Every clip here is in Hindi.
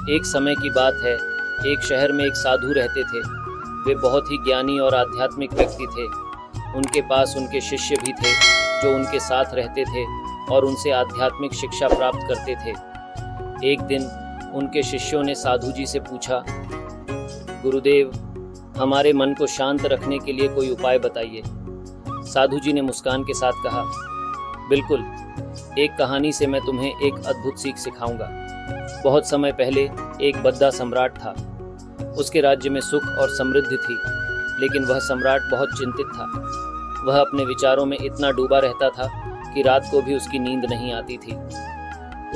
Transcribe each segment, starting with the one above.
एक समय की बात है, एक शहर में एक साधु रहते थे। वे बहुत ही ज्ञानी और आध्यात्मिक व्यक्ति थे। उनके पास उनके शिष्य भी थे जो उनके साथ रहते थे और उनसे आध्यात्मिक शिक्षा प्राप्त करते थे। एक दिन उनके शिष्यों ने साधु जी से पूछा, गुरुदेव, हमारे मन को शांत रखने के लिए कोई उपाय बताइए। साधु जी ने मुस्कान के साथ कहा, बिल्कुल, एक कहानी से मैं तुम्हें एक अद्भुत सीख सिखाऊंगा। बहुत समय पहले एक बद्दा सम्राट था। उसके राज्य में सुख और समृद्धि थी, लेकिन वह सम्राट बहुत चिंतित था। वह अपने विचारों में इतना डूबा रहता था कि रात को भी उसकी नींद नहीं आती थी।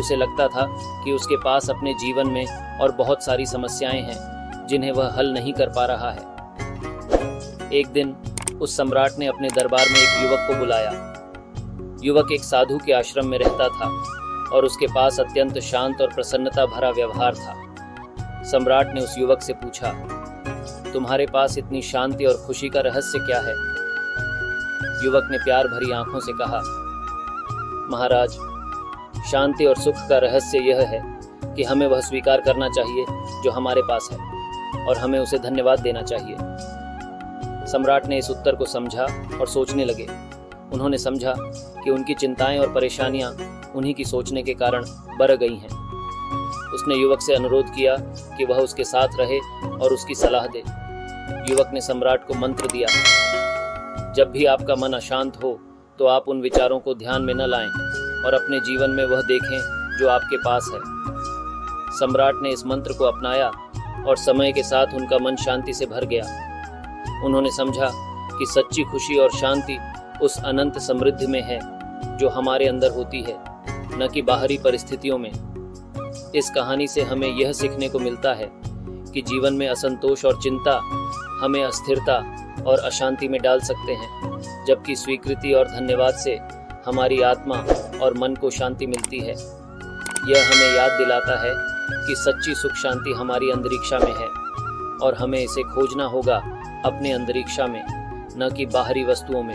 उसे लगता था कि उसके पास अपने जीवन में और बहुत सारी समस्याएं हैं जिन्हें वह हल नहीं कर पा रहा है। एक दिन उस सम्राट ने अपने दरबार में एक युवक को बुलाया। युवक एक साधु के आश्रम में रहता था और उसके पास अत्यंत शांत और प्रसन्नता भरा व्यवहार था। सम्राट ने उस युवक से पूछा, तुम्हारे पास इतनी शांति और खुशी का रहस्य क्या है? युवक ने प्यार भरी आंखों से कहा, महाराज, शांति और सुख का रहस्य यह है कि हमें वह स्वीकार करना चाहिए जो हमारे पास है और हमें उसे धन्यवाद देना चाहिए। सम्राट ने इस उत्तर को समझा और सोचने लगे। उन्होंने समझा कि उनकी चिंताएं और परेशानियां उन्हीं की सोचने के कारण बढ़ गई हैं। उसने युवक से अनुरोध किया कि वह उसके साथ रहे और उसकी सलाह दे। युवक ने सम्राट को मंत्र दिया, जब भी आपका मन अशांत हो तो आप उन विचारों को ध्यान में न लाएं और अपने जीवन में वह देखें जो आपके पास है। सम्राट ने इस मंत्र को अपनाया और समय के साथ उनका मन शांति से भर गया। उन्होंने समझा कि सच्ची खुशी और शांति उस अनंत समृद्धि में है जो हमारे अंदर होती है, न कि बाहरी परिस्थितियों में। इस कहानी से हमें यह सीखने को मिलता है कि जीवन में असंतोष और चिंता हमें अस्थिरता और अशांति में डाल सकते हैं, जबकि स्वीकृति और धन्यवाद से हमारी आत्मा और मन को शांति मिलती है। यह हमें याद दिलाता है कि सच्ची सुख शांति हमारी अंतरिक्षा में है और हमें इसे खोजना होगा अपने अंतरिक्षा में, न कि बाहरी वस्तुओं में।